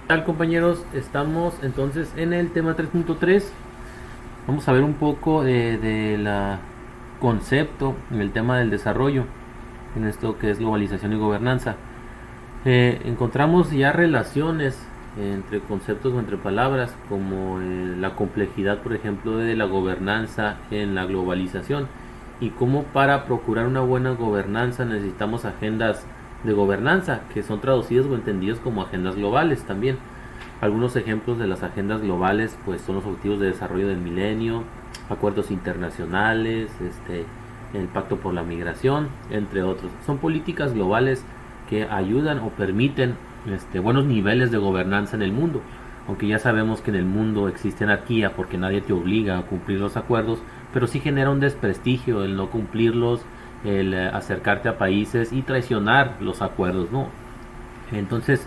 Tal compañeros, estamos entonces en el tema 3.3. Vamos a ver un poco de la concepto en el tema del desarrollo, en esto que es globalización y gobernanza. Encontramos ya relaciones entre conceptos o entre palabras como la complejidad, por ejemplo, de la gobernanza en la globalización y cómo para procurar una buena gobernanza necesitamos agendas de gobernanza que son traducidas o entendidas como agendas globales también. Algunos ejemplos de las agendas globales pues son los objetivos de desarrollo del milenio, acuerdos internacionales, el pacto por la migración, entre otros. Son políticas globales que ayudan o permiten buenos niveles de gobernanza en el mundo. Aunque ya sabemos que en el mundo existe anarquía porque nadie te obliga a cumplir los acuerdos, pero sí genera un desprestigio el no cumplirlos, el acercarte a países y traicionar los acuerdos, ¿no? Entonces,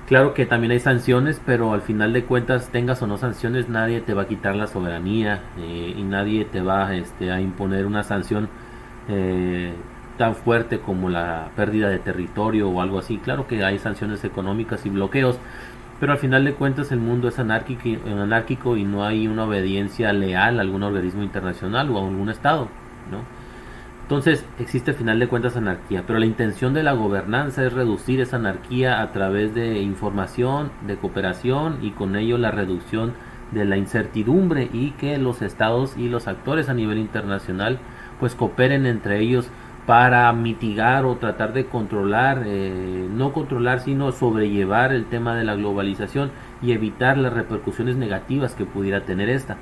claro que también hay sanciones, pero al final de cuentas, tengas o no sanciones, nadie te va a quitar la soberanía y nadie te va a imponer una sanción eh, tan fuerte como la pérdida de territorio o algo así. Claro que hay sanciones económicas y bloqueos, pero al final de cuentas el mundo es anárquico y no hay una obediencia leal a algún organismo internacional o a algún estado, ¿no? Entonces existe al final de cuentas anarquía, pero la intención de la gobernanza es reducir esa anarquía a través de información, de cooperación y con ello la reducción de la incertidumbre y que los estados y los actores a nivel internacional pues cooperen entre ellos para mitigar o tratar de controlar, no controlar sino sobrellevar el tema de la globalización y evitar las repercusiones negativas que pudiera tener esta.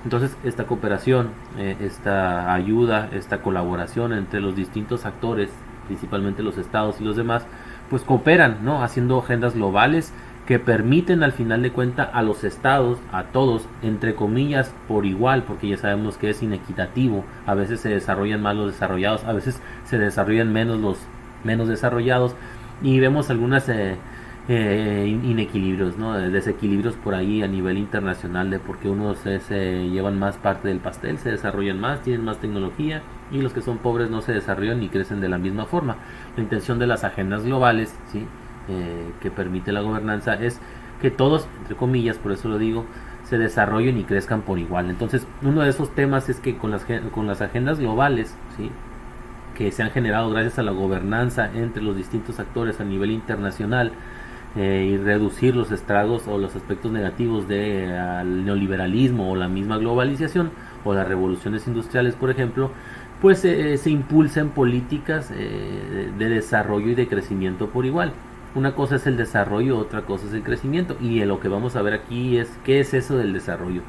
Entonces, esta cooperación, esta ayuda, esta colaboración entre los distintos actores, principalmente los estados y los demás, pues cooperan, ¿no? Haciendo agendas globales que permiten al final de cuentas a los estados, a todos, entre comillas, por igual, porque ya sabemos que es inequitativo, a veces se desarrollan más los desarrollados, a veces se desarrollan menos los menos desarrollados, y vemos algunas inequilibrios, ¿no? Desequilibrios por ahí a nivel internacional de porque unos se llevan más parte del pastel, se desarrollan más, tienen más tecnología y los que son pobres no se desarrollan ni crecen de la misma forma. La intención de las agendas globales, ¿sí? Que permite la gobernanza es que todos, entre comillas, por eso lo digo, se desarrollen y crezcan por igual. Entonces, uno de esos temas es que con las agendas globales, ¿sí? Que se han generado gracias a la gobernanza entre los distintos actores a nivel internacional, y reducir los estragos o los aspectos negativos del neoliberalismo o la misma globalización o las revoluciones industriales, por ejemplo, pues se impulsan políticas de desarrollo y de crecimiento por igual. Una cosa es el desarrollo, otra cosa es el crecimiento, y lo que vamos a ver aquí es qué es eso del desarrollo.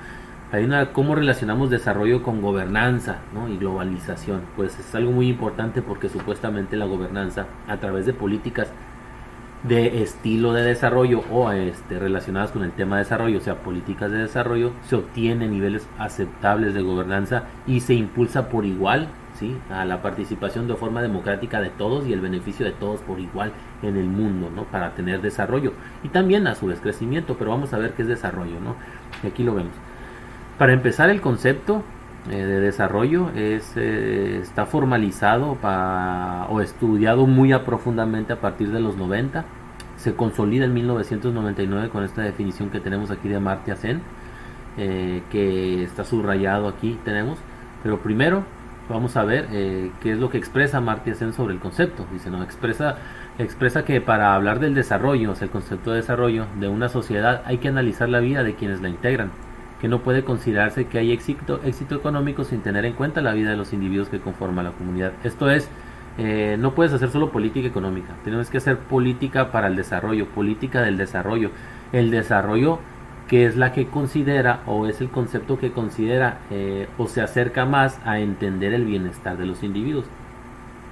Cómo relacionamos desarrollo con gobernanza, ¿no? Y globalización. Pues es algo muy importante porque supuestamente la gobernanza a través de políticas de estilo de desarrollo o relacionadas con el tema de desarrollo, o sea, políticas de desarrollo, se obtiene niveles aceptables de gobernanza y se impulsa por igual, ¿sí? A la participación de forma democrática de todos y el beneficio de todos por igual en el mundo, ¿no? Para tener desarrollo y también a su vez crecimiento, pero vamos a ver qué es desarrollo, ¿no? Y aquí lo vemos. Para empezar, el concepto de desarrollo está formalizado o estudiado muy profundamente a partir de los 90. Se consolida en 1999 con esta definición que tenemos aquí de Amartya Sen, que está subrayado aquí, tenemos. Pero primero vamos a ver qué es lo que expresa Amartya Sen sobre el concepto. Dice, no, expresa que para hablar del desarrollo, o sea, el concepto de desarrollo de una sociedad, hay que analizar la vida de quienes la integran, que no puede considerarse que hay éxito económico sin tener en cuenta la vida de los individuos que conforman la comunidad. Esto es, no puedes hacer solo política económica, tenemos que hacer política para el desarrollo, política del desarrollo. El desarrollo que es la que considera o es el concepto que considera o se acerca más a entender el bienestar de los individuos.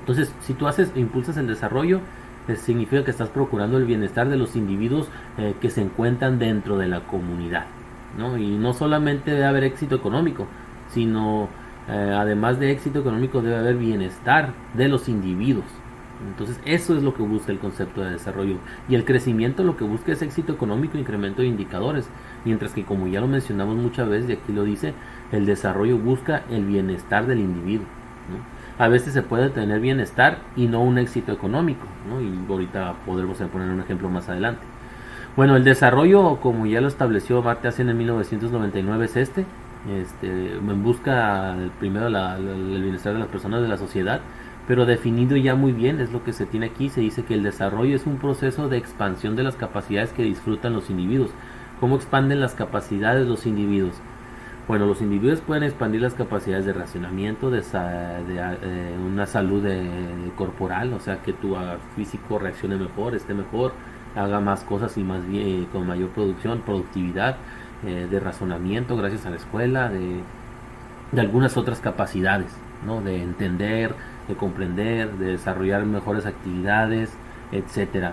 Entonces, si tú impulsas el desarrollo, significa que estás procurando el bienestar de los individuos que se encuentran dentro de la comunidad, ¿no? Y no solamente debe haber éxito económico, sino además de éxito económico debe haber bienestar de los individuos. Entonces eso es lo que busca el concepto de desarrollo. Y el crecimiento lo que busca es éxito económico e incremento de indicadores. Mientras que, como ya lo mencionamos muchas veces y aquí lo dice, el desarrollo busca el bienestar del individuo, ¿no? A veces se puede tener bienestar y no un éxito económico, ¿no? Y ahorita podremos poner un ejemplo más adelante. Bueno, el desarrollo, como ya lo estableció Amartya Sen en 1999, es en busca primero el bienestar de las personas de la sociedad, pero definido ya muy bien, es lo que se tiene aquí. Se dice que el desarrollo es un proceso de expansión de las capacidades que disfrutan los individuos. ¿Cómo expanden las capacidades los individuos? Bueno, los individuos pueden expandir las capacidades de racionamiento, de una salud corporal, o sea, que tu físico reaccione mejor, esté mejor, haga más cosas y más bien, con mayor producción, productividad, de razonamiento gracias a la escuela, de algunas otras capacidades, ¿no? De entender, de comprender, de desarrollar mejores actividades, etcétera.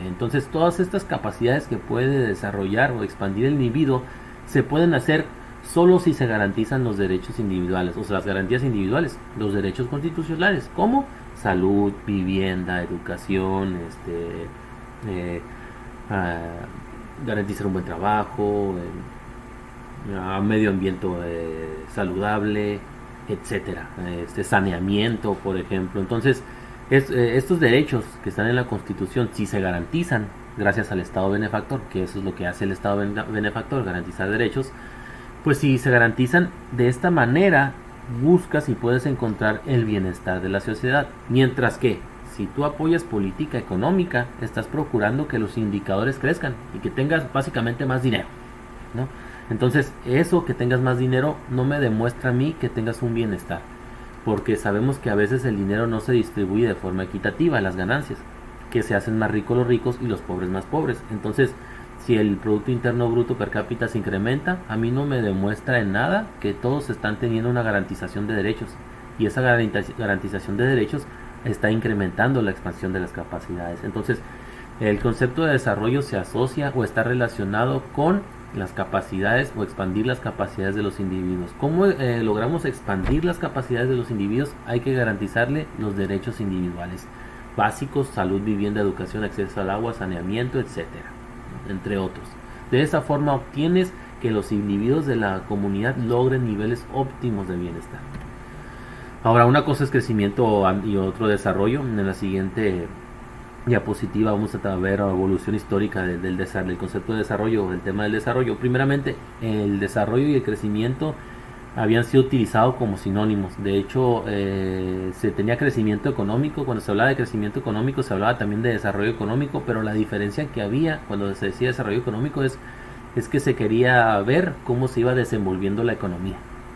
Entonces, todas estas capacidades que puede desarrollar o expandir el individuo se pueden hacer solo si se garantizan los derechos individuales, o sea, las garantías individuales, los derechos constitucionales, como salud, vivienda, educación, eh, ah, garantizar un buen trabajo, medio ambiente saludable, etcétera, saneamiento, por ejemplo. Entonces, estos derechos que están en la Constitución, si se garantizan gracias al Estado benefactor, que eso es lo que hace el Estado benefactor, garantizar derechos, pues si se garantizan de esta manera, buscas y puedes encontrar el bienestar de la sociedad. Mientras que, si tú apoyas política económica, estás procurando que los indicadores crezcan y que tengas básicamente más dinero, ¿no? Entonces, eso que tengas más dinero no me demuestra a mí que tengas un bienestar, porque sabemos que a veces el dinero no se distribuye de forma equitativa, las ganancias, que se hacen más ricos los ricos y los pobres más pobres. Entonces, si el Producto Interno Bruto per cápita se incrementa, a mí no me demuestra en nada que todos están teniendo una garantización de derechos, y esa garantización de derechos está incrementando la expansión de las capacidades. Entonces, el concepto de desarrollo se asocia o está relacionado con las capacidades o expandir las capacidades de los individuos. ¿Cómo logramos expandir las capacidades de los individuos? Hay que garantizarle los derechos individuales básicos: salud, vivienda, educación, acceso al agua, saneamiento, etcétera, entre otros. De esa forma obtienes que los individuos de la comunidad logren niveles óptimos de bienestar. Ahora, una cosa es crecimiento y otro desarrollo. En la siguiente diapositiva vamos a ver la evolución histórica del concepto de desarrollo, del tema del desarrollo. Primeramente, el desarrollo y el crecimiento habían sido utilizados como sinónimos. De hecho, se tenía crecimiento económico. Cuando se hablaba de crecimiento económico, se hablaba también de desarrollo económico, pero la diferencia que había cuando se decía desarrollo económico es que se quería ver cómo se iba desenvolviendo la economía,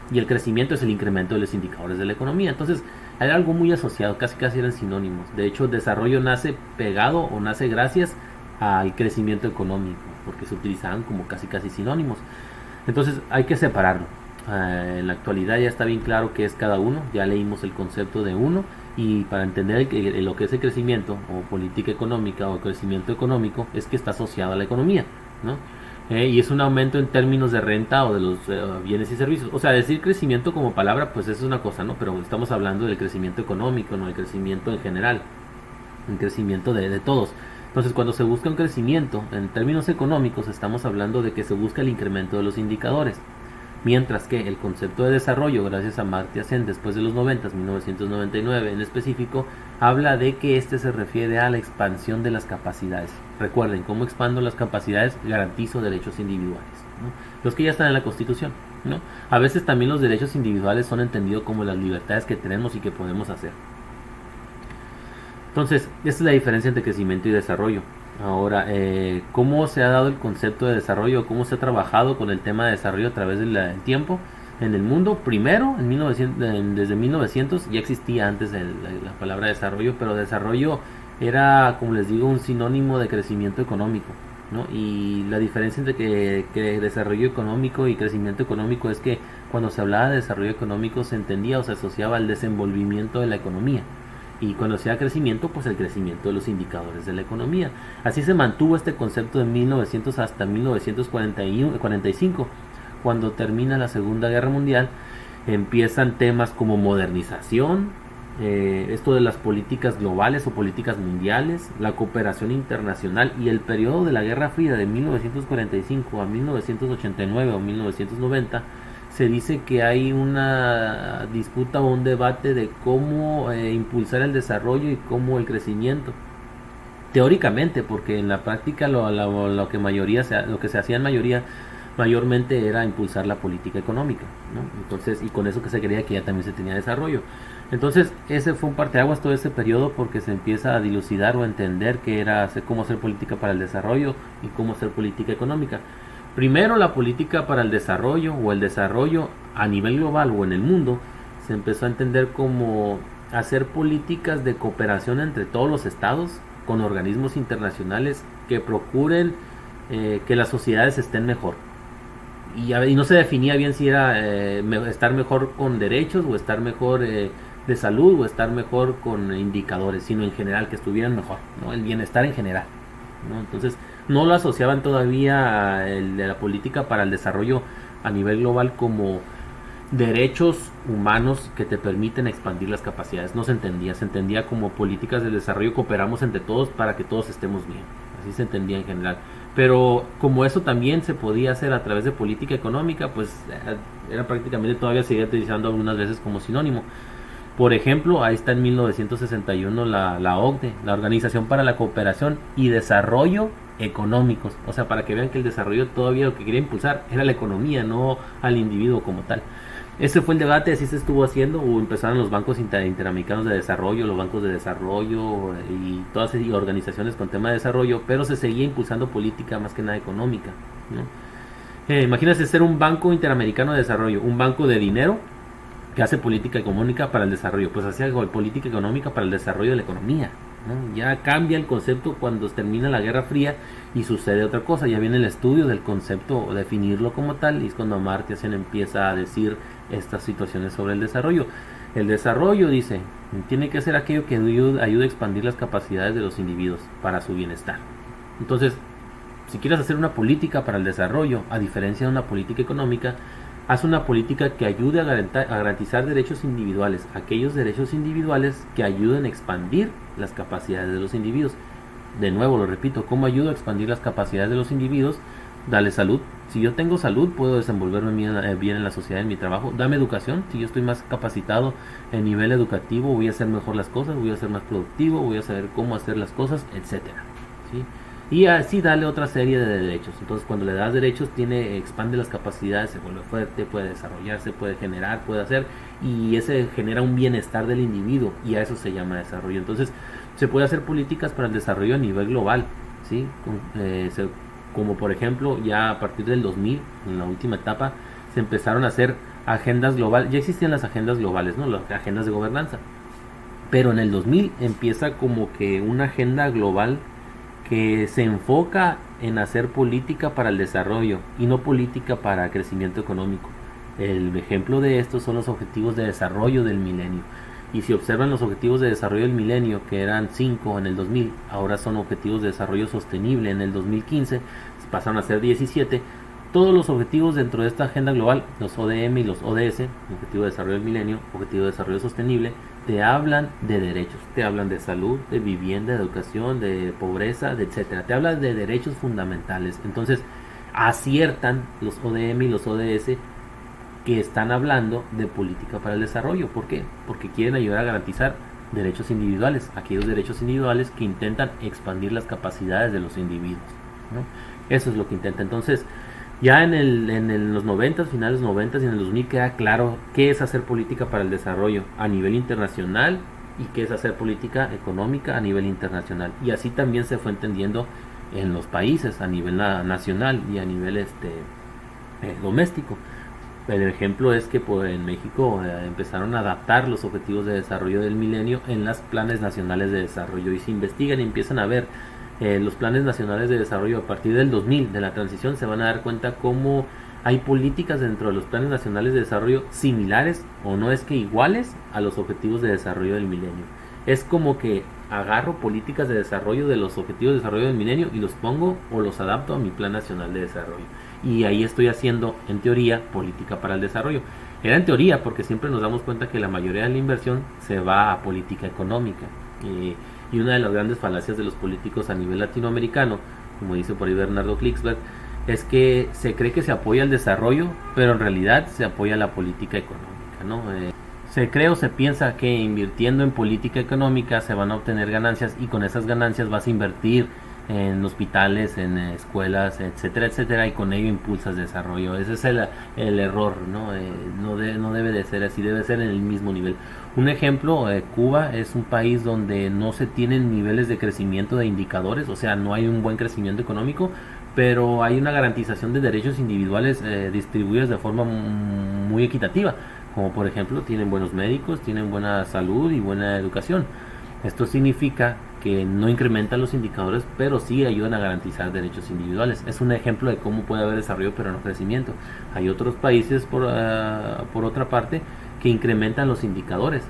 y el crecimiento es el incremento de los indicadores de la economía. Entonces, hay algo muy asociado, casi eran sinónimos. De hecho, el desarrollo nace pegado o nace gracias al crecimiento económico, porque se utilizaban como casi sinónimos. Entonces, hay que separarlo. En la actualidad ya está bien claro qué es cada uno, ya leímos el concepto de uno, y para entender lo que es el crecimiento o política económica o crecimiento económico, es que está asociado a la economía, ¿no? Y es un aumento en términos de renta o de los bienes y servicios. O sea, decir crecimiento como palabra, pues eso es una cosa, ¿no? Pero estamos hablando del crecimiento económico, no del crecimiento en general, un crecimiento de todos. Entonces, cuando se busca un crecimiento en términos económicos, estamos hablando de que se busca el incremento de los indicadores. Mientras que el concepto de desarrollo, gracias a Amartya Sen, después de los 90, 1999 en específico, habla de que se refiere a la expansión de las capacidades. Recuerden, ¿cómo expando las capacidades? Garantizo derechos individuales, ¿no? Los que ya están en la Constitución, ¿no? A veces también los derechos individuales son entendidos como las libertades que tenemos y que podemos hacer. Entonces, esta es la diferencia entre crecimiento y desarrollo. Ahora, ¿cómo se ha dado el concepto de desarrollo? ¿Cómo se ha trabajado con el tema de desarrollo a través del tiempo en el mundo? Primero, desde 1900 ya existía antes la palabra desarrollo, pero desarrollo era, como les digo, un sinónimo de crecimiento económico, ¿no? Y la diferencia entre que desarrollo económico y crecimiento económico es que cuando se hablaba de desarrollo económico se entendía o se asociaba al desenvolvimiento de la economía. Y cuando se da crecimiento, pues el crecimiento de los indicadores de la economía. Así se mantuvo este concepto de 1900 hasta 1945. Cuando termina la Segunda Guerra Mundial, empiezan temas como modernización, esto de las políticas globales o políticas mundiales, la cooperación internacional, y el periodo de la Guerra Fría de 1945 a 1989 o 1990. Se dice que hay una disputa o un debate de cómo impulsar el desarrollo y cómo el crecimiento. teóricamente, porque en la práctica lo que lo que se hacía en mayormente era impulsar la política económica, ¿no? Entonces, y con eso que se creía que ya también se tenía desarrollo. Entonces, ese fue un parteaguas todo ese periodo, porque se empieza a dilucidar o a entender que era cómo hacer política para el desarrollo y cómo hacer política económica. Primero, la política para el desarrollo o el desarrollo a nivel global o en el mundo se empezó a entender como hacer políticas de cooperación entre todos los estados con organismos internacionales que procuren que las sociedades estén mejor. Y no se definía bien si era estar mejor con derechos o estar mejor de salud o estar mejor con indicadores, sino en general que estuvieran mejor, ¿no? El bienestar en general, ¿no? Entonces no lo asociaban todavía de la política para el desarrollo a nivel global como derechos humanos que te permiten expandir las capacidades. No se entendía como políticas de desarrollo, cooperamos entre todos para que todos estemos bien. Así se entendía en general. Pero como eso también se podía hacer a través de política económica, pues era prácticamente, todavía se sigue utilizando algunas veces como sinónimo. Por ejemplo, ahí está en 1961 la OCDE, la Organización para la Cooperación y Desarrollo Económicos. O sea, para que vean que el desarrollo todavía lo que quería impulsar era la economía, no al individuo como tal. Ese fue el debate, así se estuvo haciendo, o empezaron los bancos interamericanos de desarrollo, los bancos de desarrollo y todas esas organizaciones con tema de desarrollo, pero se seguía impulsando política más que nada económica, ¿no? Imagínense ser un banco interamericano de desarrollo, un banco de dinero que hace política económica para el desarrollo, pues hacía política económica para el desarrollo de la economía, ¿no? Ya cambia el concepto cuando termina la Guerra Fría y sucede otra cosa, ya viene el estudio del concepto, definirlo como tal, y es cuando Amartya Sen empieza a decir estas situaciones sobre el desarrollo. El desarrollo, dice, tiene que ser aquello que ayude a expandir las capacidades de los individuos para su bienestar. Entonces, si quieres hacer una política para el desarrollo, a diferencia de una política económica, haz una política que ayude a garantizar derechos individuales, aquellos derechos individuales que ayuden a expandir las capacidades de los individuos. De nuevo, lo repito, ¿cómo ayudo a expandir las capacidades de los individuos? Dale salud. Si yo tengo salud, puedo desenvolverme bien en la sociedad, en mi trabajo. Dame educación. Si yo estoy más capacitado en nivel educativo, voy a hacer mejor las cosas, voy a ser más productivo, voy a saber cómo hacer las cosas, etcétera, ¿sí? Y así dale otra serie de derechos. Entonces, cuando le das derechos, expande las capacidades, se vuelve fuerte, puede desarrollarse, puede generar, puede hacer, y ese genera un bienestar del individuo, y a eso se llama desarrollo. Entonces, se puede hacer políticas para el desarrollo a nivel global, ¿sí? Como por ejemplo, ya a partir del 2000, en la última etapa, se empezaron a hacer agendas globales. Ya existían las agendas globales, ¿no? Las agendas de gobernanza. Pero en el 2000 empieza como que una agenda global que se enfoca en hacer política para el desarrollo y no política para crecimiento económico. El ejemplo de esto son los objetivos de desarrollo del milenio. Y si observan los objetivos de desarrollo del milenio, que eran 5 en el 2000, ahora son objetivos de desarrollo sostenible en el 2015, pasaron a ser 17. Todos los objetivos dentro de esta agenda global, los ODM y los ODS, Objetivo de Desarrollo del Milenio, Objetivo de Desarrollo Sostenible, te hablan de derechos, te hablan de salud, de vivienda, de educación, de pobreza, de etcétera. Te hablan de derechos fundamentales. Entonces, aciertan los ODM y los ODS que están hablando de política para el desarrollo. ¿Por qué? Porque quieren ayudar a garantizar derechos individuales, aquellos derechos individuales que intentan expandir las capacidades de los individuos, ¿no? Eso es lo que intenta. Entonces, ya en los 90, finales 90 y en el 2000 queda claro qué es hacer política para el desarrollo a nivel internacional y qué es hacer política económica a nivel internacional. Y así también se fue entendiendo en los países a nivel nacional y a nivel doméstico. El ejemplo es que en México empezaron a adaptar los objetivos de desarrollo del milenio en los planes nacionales de desarrollo, y se investigan y empiezan a ver los planes nacionales de desarrollo a partir del 2000, de la transición. Se van a dar cuenta cómo hay políticas dentro de los planes nacionales de desarrollo similares, o no es que iguales, a los objetivos de desarrollo del milenio. Es como que agarro políticas de desarrollo de los objetivos de desarrollo del milenio y los pongo o los adapto a mi plan nacional de desarrollo. Y ahí estoy haciendo, en teoría, política para el desarrollo. Era en teoría, porque siempre nos damos cuenta que la mayoría de la inversión se va a política económica. Y una de las grandes falacias de los políticos a nivel latinoamericano, como dice por ahí Bernardo Klicksberg, es que se cree que se apoya el desarrollo, pero en realidad se apoya la política económica, ¿no? Se cree o se piensa que invirtiendo en política económica se van a obtener ganancias y con esas ganancias vas a invertir en hospitales, en escuelas, etcétera, etcétera, y con ello impulsas desarrollo. Ese es el error, ¿no? No debe de ser así, debe ser en el mismo nivel. Un ejemplo, Cuba es un país donde no se tienen niveles de crecimiento de indicadores, o sea, no hay un buen crecimiento económico, pero hay una garantización de derechos individuales distribuidos de forma muy equitativa, como por ejemplo tienen buenos médicos, tienen buena salud y buena educación. Esto significa que no incrementan los indicadores, pero sí ayudan a garantizar derechos individuales. Es un ejemplo de cómo puede haber desarrollo pero no crecimiento. Hay otros países por otra parte que incrementan los indicadores,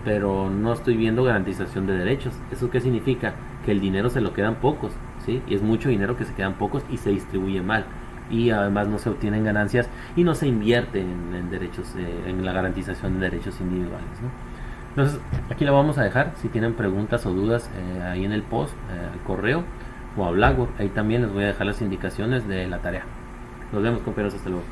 pero no estoy viendo garantización de derechos. ¿Eso qué significa? Que el dinero se lo quedan pocos, ¿sí? Y es mucho dinero que se quedan pocos y se distribuye mal. Y además no se obtienen ganancias y no se invierte en derechos, en la garantización de derechos individuales, ¿no? Entonces, aquí la vamos a dejar. Si tienen preguntas o dudas, ahí en el post, al correo o a Blackboard, ahí también les voy a dejar las indicaciones de la tarea. Nos vemos, compañeros, hasta luego.